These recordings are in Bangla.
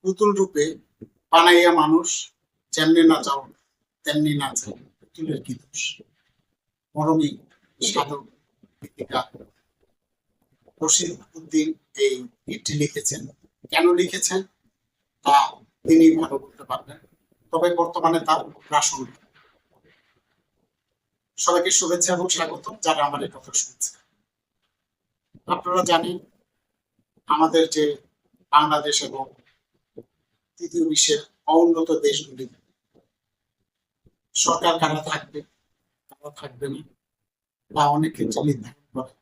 পুতুল রূপে বানাইয়া মানুষ যেমনি না চাও তেমনি না চাই, পুতুলের কি দোষ? মরমী সাধক গীতিকার রশিদ উদ্দিন এই গীতটি লিখেছেন। কেন লিখেছেন তা তিনি ভালো বলতে পারবেন, তবে বর্তমানে তার প্রাসঙ্গ। সবাইকে শুভেচ্ছা এবং স্বাগত যারা আমার এই কথা শুনছে। আপনারা জানেন আমাদের যে বাংলাদেশ এবং তৃতীয় বিশ্বের অউন্নত দেশগুলি সরকার কারা থাকবে কারা থাকবে না তা অনেক ক্ষেত্রে নির্ধারণ করে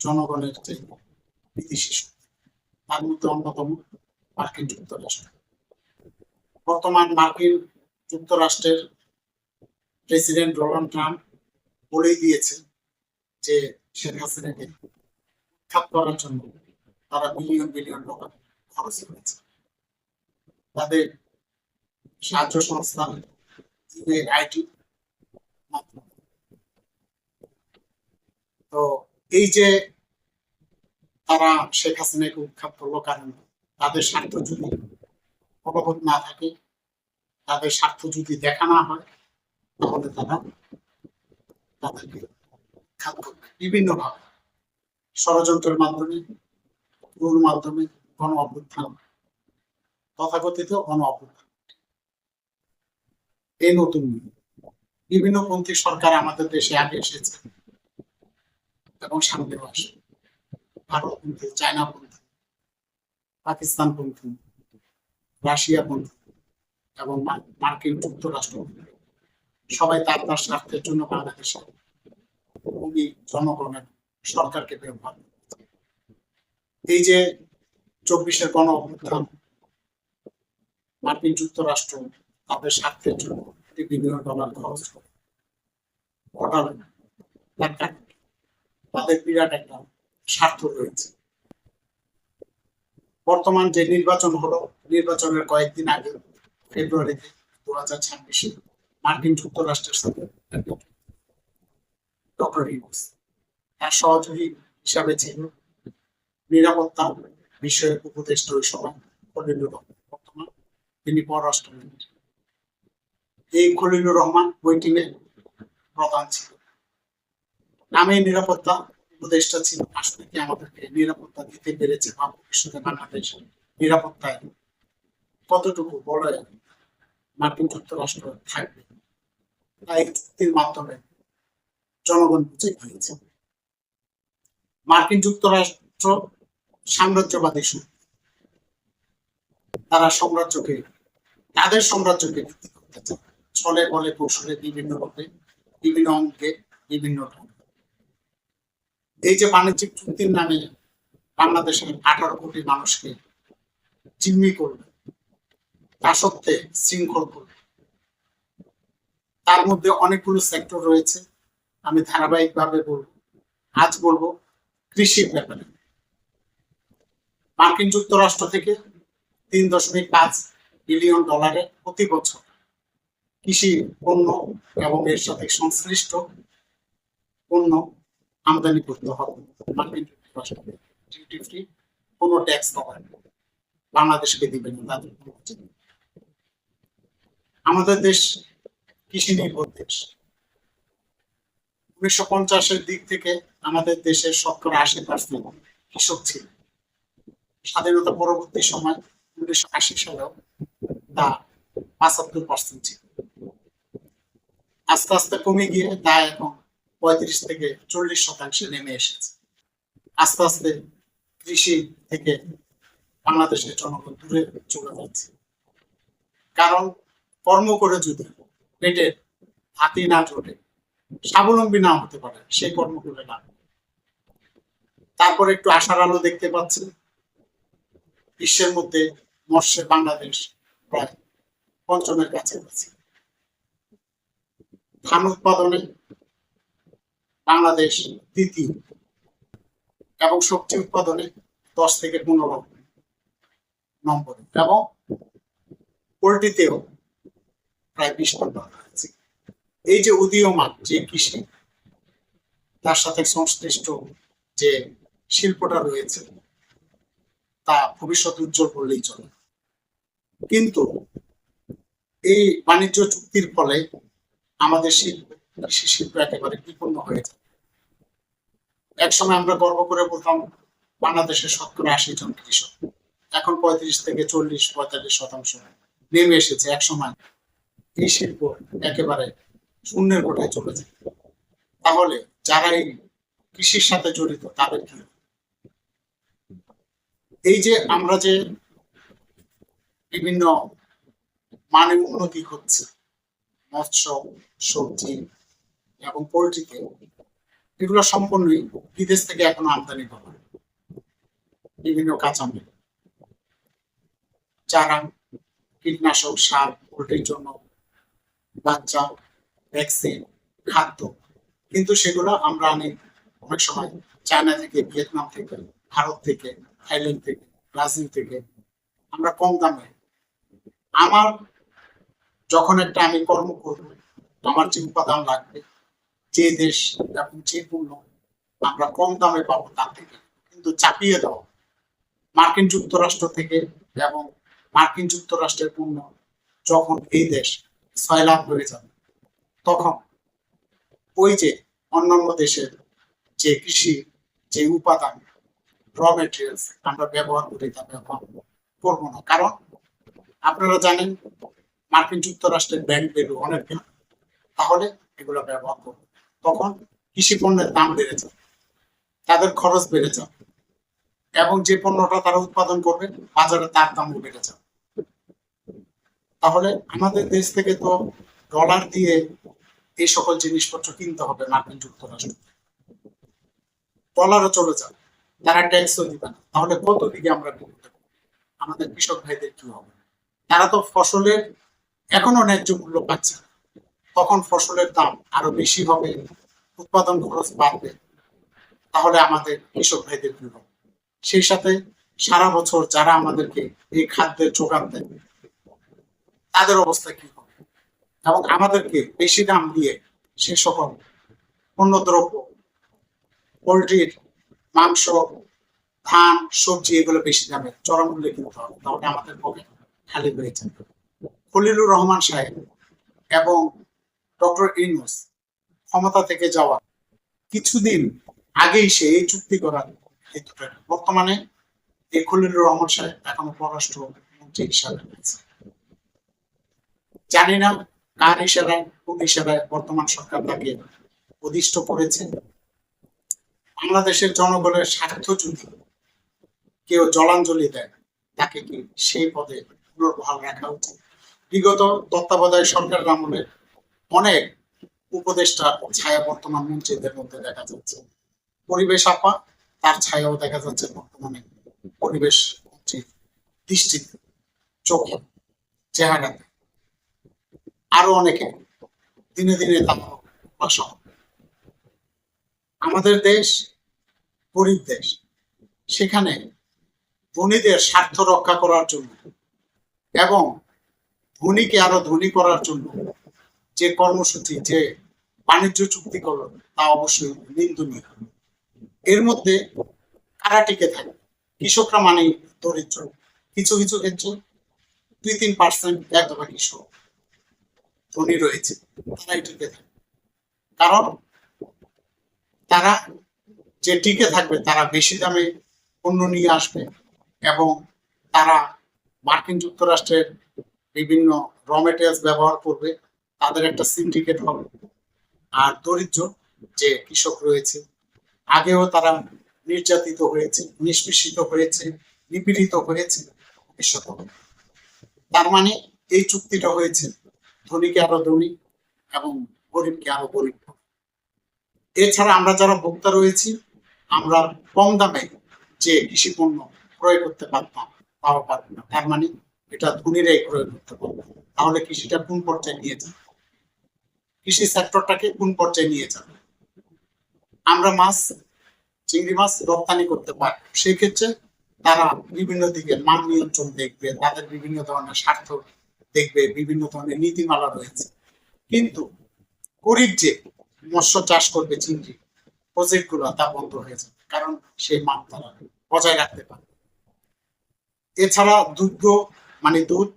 জনগণের যে বিদেশি শক্তি, তার মধ্যে অন্যতম মার্কিন যুক্তরাষ্ট্র। বর্তমান মার্কিন যুক্তরাষ্ট্রের প্রেসিডেন্ট ডোনাল্ড ট্রাম্প বলেই দিয়েছে যে শেখ হাসিনাকে উৎখাত করার জন্য তারা বিলিয়ন বিলিয়ন টাকা খরচ করেছে। তাদের সাহায্য সংস্থা ইউএনআইটি মাধ্যমে। তো এই যে তারা শেখ হাসিনাকে উৎখাত করলো, কারণ তাদের স্বার্থ যদি অবগত না থাকে, তাদের স্বার্থ যদি দেখা না হয়, তাহলে তারা তাদেরকে উৎখাত করবে বিভিন্নভাবে, ষড়যন্ত্রের মাধ্যমে, গুর মাধ্যমে, গণ অভ্যুত্থান, তথাকথিত গণ অভ্যুত্থান। এই নতুন বিভিন্ন পন্থী সরকার আমাদের দেশে আগে এসেছে এবং সামনেও আসবে। ভারতপন্থী, চায়নাপন্থী, পাকিস্তানপন্থী, রাশিয়াপন্থী এবং মার্কিন যুক্তরাষ্ট্র, সবাই তার তার স্বার্থের জন্য বাংলাদেশের ভূমি, জনগণের, সরকারকে ব্যবহার করছে। এই যে 24-এর গণ অভ্যুত্থান, মার্কিন যুক্তরাষ্ট্র তাদের স্বার্থের জন্য বিলিয়ন ডলার খরচ করে তাদের বিরাট একটা স্বার্থ রয়েছে। বর্তমান যে নির্বাচন হলো, নির্বাচনের কয়েকদিন আগে ফেব্রুয়ারিতে 2026 মার্কিন যুক্তরাষ্ট্রের সাথে ডক্টর ইউনূস তার সহযোগী হিসাবে ছিল নিরাপত্তা বিষয়ক উপদেষ্টা ওই সময় খলিলুর রহমান, বর্তমান তিনি পররাষ্ট্রমন্ত্রী। এই খলিলুর রহমান ওই টিমের প্রধান ছিল। নামে নিরাপত্তা উপদেষ্টা ছিল, আসলে কি আমাদেরকে নিরাপত্তা দিতে পেরেছে বা ভবিষ্যতে বাংলাদেশ নিরাপত্তায় কতটুকু বড় মার্কিন যুক্তরাষ্ট্র থাকবে, তাই চুক্তির মাধ্যমে জনগণ বুঝে গিয়েছে। মার্কিন যুক্তরাষ্ট্র সাম্রাজ্যবাদী শক্তি, তারা সাম্রাজ্যকে, তাদের সাম্রাজ্যকে ভিত্তি করতে চায় ছলে বলে কৌশলে, বিভিন্ন রূপে, বিভিন্ন অঙ্কে, বিভিন্ন ঢঙ্গে। এই যে বাণিজ্যিক চুক্তির নামে বাংলাদেশের 18 কোটি মানুষকে জিম্মি করবে, দাসত্বে শৃঙ্খল করবে, তার মধ্যে অনেকগুলো সেক্টর রয়েছে। আমি ধারাবাহিকভাবে বলবো, আজ বলবো কৃষির ব্যাপারে। মার্কিন যুক্তরাষ্ট্র থেকে 3.5 বিলিয়ন ডলারের প্রতি বছর কৃষি পণ্য এবং এর সাথে সংশ্লিষ্ট পণ্য আমদানি করতে হবে মার্কিন যুক্তরাষ্ট্র। ডিউটি ফ্রি, কোনো ট্যাক্স পাবেন বাংলাদেশকে দিবেন তাদের। আমাদের দেশ কৃষি নির্ভর দেশ। 1950-এর দিক থেকে আমাদের দেশের 70-80% কৃষক ছিল। স্বাধীনতা পরবর্তী সময় 1980 সালেও তা 75% ছিল। আস্তে আস্তে কমে গিয়ে তা এখন 35 থেকে 40% নেমে এসেছে। আস্তে আস্তে কৃষি থেকে বাংলাদেশের জনগণ দূরে চলে যাচ্ছে, কারণ কর্ম করে যদি পেটে হাতি না জোটে, স্বাবলম্বী না হতে পারে, সেই কর্ম করে না। তারপরে একটু আশার আলো দেখতে পাচ্ছি, বিশ্বের মধ্যে মৎস্যে বাংলাদেশ প্রায় 5ম কাছাকাছি। ধান উৎপাদনে বাংলাদেশ 2য় এবং সবজি উৎপাদনে 10 থেকে 15 নম্বরে, এবং পোল্ট্রিতেও প্রায় 20 নম্বর আছে। এই যে উদীয়মান যে কৃষি, তার সাথে সংশ্লিষ্ট যে শিল্পটা রয়েছে, তা ভবিষ্যৎ উজ্জ্বল বললেই চলে। কিন্তু এই বাণিজ্য চুক্তির ফলে আমাদের শিল্প, কৃষি শিল্প একেবারে বিপন্ন হয়ে যায়। একসময় আমরা গর্ব করে বলতাম বাংলাদেশের 70-80 জন কৃষক, এখন 35 থেকে 40-45% নেমে এসেছে। একসময় এই শিল্প একেবারে শূন্যের কোঠায় চলে যায়। তাহলে যারা এই কৃষির সাথে জড়িত তাদের কি? এই যে আমরা যে বিভিন্ন মানে উন্নতি হচ্ছে মৎস্য, সবজি এবং পোল্ট্রিতে, এগুলো সম্পূর্ণই বিদেশ থেকে এখনো আমদানি করা। বিভিন্ন কাঁচামাল, চারা, কীটনাশক, সার, পোল্ট্রির জন্য বাচ্চা, ভ্যাকসিন, খাদ্য, কিন্তু সেগুলো আমরা আনি অনেক সময় চায়না থেকে, ভিয়েতনাম থেকে, ভারত থেকে, থাইল্যান্ড থেকে, ব্রাজিল থেকে। আমরা কম দামে, আমার যখন একটা আমি কর্ম করব, আমার যে উপাদান লাগবে, যে দেশ এবং যে পণ্য আমরা কম দামে পাবো তার থেকে কিন্তু চাপিয়ে দাও মার্কিন যুক্তরাষ্ট্র থেকে, এবং মার্কিন যুক্তরাষ্ট্রের পণ্য যখন এই দেশ সয়লাভ হয়ে যাবে, তখন ওই যে অন্যান্য দেশের যে কৃষি, যে উপাদান, র মেটেরিয়ালস আমরা ব্যবহার করি তা ব্যবহার করবো না। কারণ আপনারা জানেন মার্কিন যুক্তরাষ্ট্রের ব্যাংক ভ্যালু অনেক বেশি, তাহলে এগুলো ব্যবহার করবো। তখন কৃষি পণ্যের দাম বেড়ে যাবে, তাদের খরচ বেড়ে যাবে, এবং যে পণ্যটা তারা উৎপাদন করবে বাজারে তার দামও বেড়ে যাবে। তাহলে আমাদের দেশ থেকে তো ডলার দিয়ে এই সকল জিনিসপত্র কিনতে হবে মার্কিন যুক্তরাষ্ট্র, ডলারও চলে যাবে, তারা ট্যাক্সও দিবে না। তাহলে কত দিকে আমরা আমাদের কৃষক ভাইদের কি হবে? তারা তো ফসলের এখনো ন্যায্য মূল্য পাচ্ছে না, তখন ফসলের দাম আরো বেশি হবে, উৎপাদন খরচ বাড়বে, তাহলে আমাদের কৃষক ভাইদের কি হবে? সেই সাথে সারা বছর যারা আমাদেরকে এই খাদ্যের যোগান দেয় তাদের অবস্থা কি হবে? এবং আমাদেরকে বেশি দাম দিয়ে সে সকল পণ্যদ্রব্য, পোল্ট্রির মাংস, ধান, সবজি, এগুলো বেশি দামে চড়া মূল্যে কিনতে হবে, তাহলে আমাদের পকেট খালি হয়ে যাবে। খলিলুর রহমান সাহেব এবং ডক্টর ইউনূস ক্ষমতা থেকে যাওয়া কিছুদিন আগেই সে এই চুক্তি করার হেতুটা, বর্তমানে এই খলিলুর রহমান সাহেব এখনো পররাষ্ট্র মন্ত্রী হিসাবে রয়েছে। জানি না কার ইশারায়, কোন ইশারায় বর্তমান সরকার তাকে অধিষ্ঠ করেছে। বাংলাদেশের জনগণের স্বার্থ যদি কেউ জলাঞ্জলি দেয়, তাকে কি সেই পদে পুনর্বহাল রাখা উচিত? বিগত তত্ত্বাবধায়ক সরকারের আমলে অনেক উপদেষ্টা ছায়া বর্তমান মন্ত্রীদের মধ্যে দেখা যাচ্ছে। পরিবেশ আপা, তার ছায়াও দেখা যাচ্ছে বর্তমানে পরিবেশ মন্ত্রীর দৃষ্টিতে, চোখে, চেহারাতে। আরো অনেকে দিনে দিনে তার বাসা। আমাদের দেশ গরিব দেশ, সেখানে ধনীদের স্বার্থ রক্ষা করার জন্য এবং ধনীকে আরো ধনী করার জন্য যে কর্মসূচি, যে বাণিজ্য চুক্তি করল, তা অবশ্যই নিন্দনীয়। এর মধ্যে কারা টিকে থাকে? কৃষকরা মানে দরিদ্র, কিছু কিছু ক্ষেত্রে 2-3% একদম কৃষক ধনী রয়েছে, তারাই টিকে থাকে। কারণ তারা যে টিকে থাকবে তারা বেশি দামে পণ্য নিয়ে আসবে, এবং তারা মার্কিন যুক্তরাষ্ট্রের বিভিন্ন র মেটেরিয়ালস ব্যবহার করবে, তাদের একটা সিন্ডিকেট হবে। আর দরিদ্র যে কৃষক রয়েছে, আগেও তারা নির্যাতিত হয়েছে, নিষ্পেষিত হয়েছে, নিপীড়িত হয়েছে, ভবিষ্যৎ হবে। তার মানে এই চুক্তিটা হয়েছে ধনীকে আরো ধনী এবং গরিবকে আরো গরিব। এছাড়া আমরা যারা ভোক্তা রয়েছি, আমরা কম দামে যে কৃষি পণ্য ক্রয় করতে পারতাম, তাও পারবো না। তার মানে এটা ধনীরাই ক্রয় করতে পারবে। তাহলে কৃষিটা কোন পর্যায়ে নিয়ে যাবে? কৃষি সেক্টরটাকে কোন পর্যায়ে নিয়ে যাবে? আমরা মাছ, চিংড়ি মাছ রপ্তানি করতে পারি, সেই ক্ষেত্রে তারা বিভিন্ন দিকে মান নিয়ন্ত্রণ দেখবে, তাদের বিভিন্ন ধরনের স্বার্থ দেখবে, বিভিন্ন ধরনের নীতিমালা রয়েছে। কিন্তু গরিব যে মৎস্য চাষ করবে, চিংড়ি প্রজেক্ট গুলো, তা বন্ধ হয়ে যাবে, কারণ সেই মান তারা বজায় রাখতে পারে। এছাড়া দুগ্ধ মানে দুধ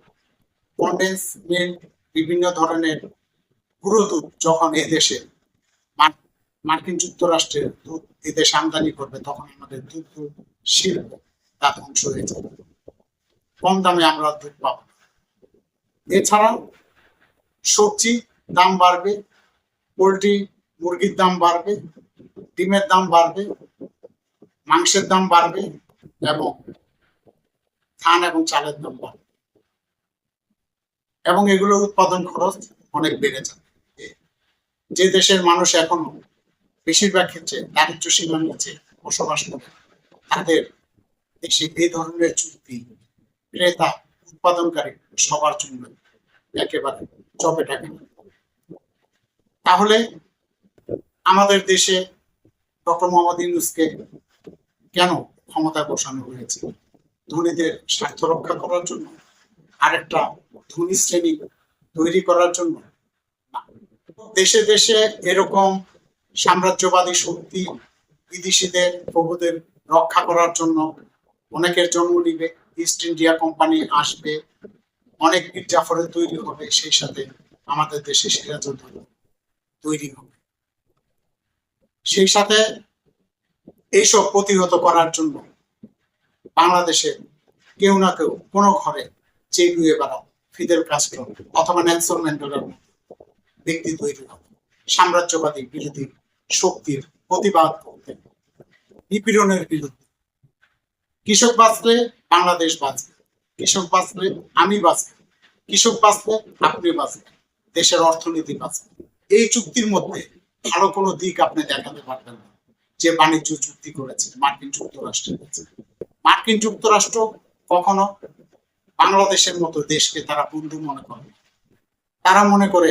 কন্ডেন্স মিল্ক, বিভিন্ন ধরনের গুঁড়ো দুধ যখন এদেশে মার্কিন যুক্তরাষ্ট্রের দুধ এদেশে আমদানি করবে, তখন আমাদের দুধ শিল্প তা ধ্বংস হয়ে যাবে, কম দামে আমরা দুধ পাব। এছাড়াও সবজি দাম বাড়বে, পোলট্রি মুরগির দাম বাড়বে, ডিমের দাম বাড়বে, মাংসের দাম বাড়বে এবং ধান এবং চালের দাম বাড়বে, এবং এগুলো উৎপাদন খরচ অনেক বেড়ে যাবে। যে দেশের মানুষ এখনো বেশিরভাগ ক্ষেত্রে দারিদ্র সীমার নিচে বসবাস করে, তাদের দেশে এই ধরনের চুক্তি ক্রেতা উৎপাদনকারী সবার জন্য একেবারে চপে থাকে। তাহলে আমাদের দেশে ডক্টর মোহাম্মদ ইউনূসকে কেন ক্ষমতায় বসানো হয়েছে? ধনীদের স্বার্থ রক্ষা করার জন্য? আরেকটা ধনী শ্রেণী তৈরি করার জন্য? দেশে দেশে এরকম সাম্রাজ্যবাদী শক্তি বিদেশিদের প্রভুদের রক্ষা করার জন্য অনেকের জন্ম নিবে, ইস্ট ইন্ডিয়া কোম্পানি আসবে, অনেক মীর জাফরের তৈরি হবে, সেই সাথে আমাদের দেশে সিরাজউদ্দৌলা তৈরি হবে। সেই সাথে এইসব প্রতিহত করার জন্য বাংলাদেশে কেউ না কেউ কোনো ঘরে যে গুয়ে বেড়াও ফিদেল কাস্ট্রো অথবা নেলসন ম্যান্ডেলার ব্যক্তি তৈরি হবে, সাম্রাজ্যবাদী বিরোধী শক্তির প্রতিবাদ করতে, নিপীড়নের বিরুদ্ধে। কৃষক বাঁচলে বাংলাদেশ বাঁচবে, কৃষক বাঁচলে আমি বাঁচব, কৃষক বাঁচলে আপনি বাঁচবেন, দেশের অর্থনীতি বাঁচবে। এই চুক্তির মধ্যে ভালো কোনো দিক আপনি দেখাতে পারবেন না। যে বাণিজ্য চুক্তি করেছে মার্কিন যুক্তরাষ্ট্রের কাছে, মার্কিন যুক্তরাষ্ট্র কখনো বাংলাদেশের মতো দেশকে তারা বন্ধু মনে করে, তারা মনে করে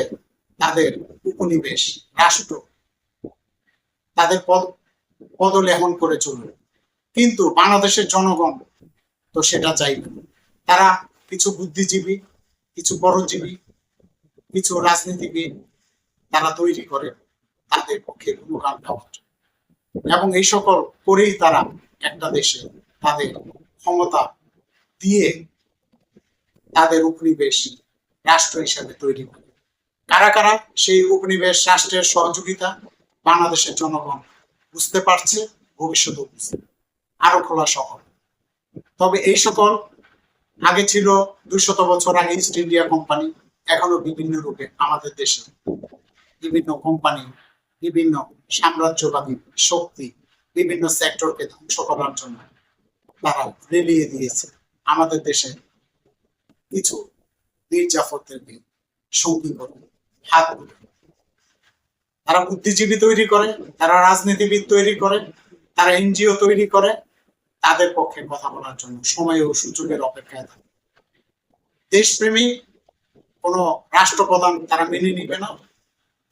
তাদের উপনিবেশ রাষ্ট্র, তাদের পদলেহন করে চলবে। কিন্তু বাংলাদেশের জনগণ তো সেটা চাইবে। তারা কিছু বুদ্ধিজীবী, কিছু বড়জীবী, কিছু রাজনীতিবিদ তারা তৈরি করে তাদের পক্ষে গুণগান গাওয়ার জন্য, এবং এই সকল করেই তারা একটা দেশে তাদের ক্ষমতা দিয়ে তাদের উপনিবেশ রাষ্ট্র হিসাবে তৈরি করে। কারা কারা সেই উপনিবেশ রাষ্ট্রের সহযোগিতা বাংলাদেশের জনগণ বুঝতে পারছে, ভবিষ্যতেও বুঝতে আরো খোলা শহর। তবে এই সকল আগে ছিল 200 বছর আগে ইস্ট ইন্ডিয়া কোম্পানি, এখনো বিভিন্ন রূপে আমাদের দেশে বিভিন্ন কোম্পানি, বিভিন্ন সাম্রাজ্যবাদী শক্তি বিভিন্ন সেক্টরকে ধ্বংস করার জন্য তারা রেলিয়ে দিয়েছে। আমাদের দেশে কিছু মীর জাফরদেরকে সঙ্গী করে হাত ধরে তারা বুদ্ধিজীবী তৈরি করে, তারা রাজনীতিবিদ তৈরি করে, তারা এনজিও তৈরি করে, তাদের পক্ষে কথা বলার জন্য সময় ও সুযোগের অপেক্ষায় থাকে। দেশপ্রেমী কোন রাষ্ট্রপ্রধান তারা মেনে নিবে না,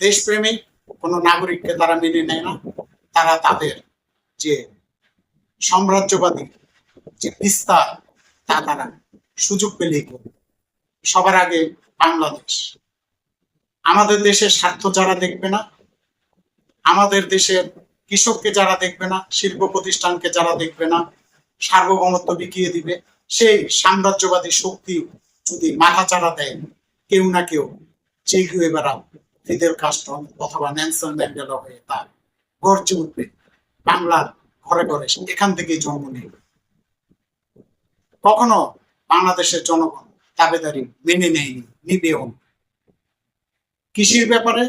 দেশপ্রেমী কোন নাগরিককে তারা মেনে নেয় না। তারা তাদের যে সাম্রাজ্যবাদী যে বিস্তার তা তারা সুযোগ পেলেই করবে। সবার আগে বাংলাদেশ, আমাদের দেশের স্বার্থ যারা দেখবে না, আমাদের দেশের কৃষককে যারা দেখবে না, শিল্প প্রতিষ্ঠানকে যারা দেখবে না, সার্বভৌমত্ব বিকিয়ে দিবে, সেই সাম্রাজ্যবাদী শক্তি যদি মাথা চাড়া দেয় কেউ না কেউ, যে গুয়েভারা, ফিদেল কাস্ট্রো অথবা নেলসন ম্যান্ডেলা হয়ে তার গর্জে উঠবে বাংলার ঘরে ঘরে, এখান থেকেই জন্ম নেবে। কখনো বাংলাদেশের জনগণ দাবেদারি মেনে নেয়নি, নিবেও। কৃষির ব্যাপারে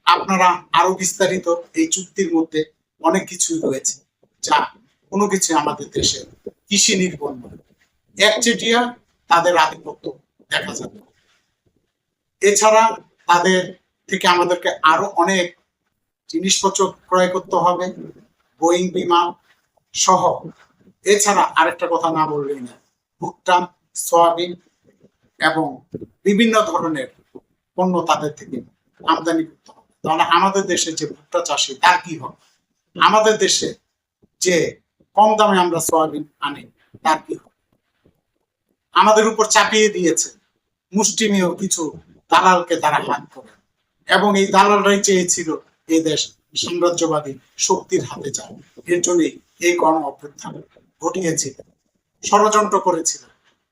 আপনারা আরো বিস্তারিত এই চুক্তির মধ্যে অনেক কিছু রয়েছে যা কোনো কিছু আমাদের দেশে কৃষি নির্ভর নয়, একচেটিয়া তাদের আধিপত্য দেখা যাবে। এছাড়া তাদের থেকে আমাদেরকে আরো অনেক জিনিসপত্র ক্রয় করতে হবে, বোয়িং বিমান সহ। এছাড়া আরেকটা কথা না বললেই না, ভুট্টা, সয়াবিন এবং বিভিন্ন ধরনের পণ্য তাদের থেকে আমদানি করতে হবে। তাহলে আমাদের দেশে যে ভুট্টা চাষি তার কি হবে? আমাদের দেশে যে কম দামে আমরা সয়াবিন আনি তার কি হবে? আমাদের উপর চাপিয়ে দিয়েছে মুষ্টিমেয় কিছু দালালকে তারা হাত করে, এবং এই দালালরাই চেয়েছিল এই দেশ সাম্রাজ্যবাদী শক্তির হাতে যায়। এর জন্যই এই গণ অভ্যুত্থান ঘটিয়েছিল, ষড়যন্ত্র করেছিল।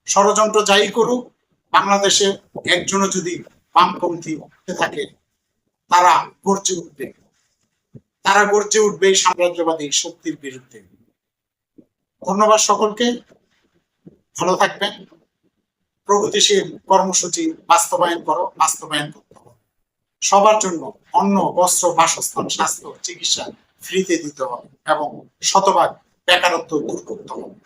ষড়যন্ত্র যাই করুক, বাংলাদেশে একজনও যদি বামপন্থী থাকে তারা গর্জে উঠবে, তারা গর্জে উঠবে এই সাম্রাজ্যবাদী শক্তির বিরুদ্ধে। ধন্যবাদ সকলকে, ভালো থাকবেন। প্রগতিশীল কর্মসূচি বাস্তবায়ন করতে হবে। সবার জন্য অন্ন, বস্ত্র, বাসস্থান, স্বাস্থ্য, চিকিৎসা ফ্রিতে দিতে হবে এবং শতভাগ বেকারত্ব দূর করতে হবে।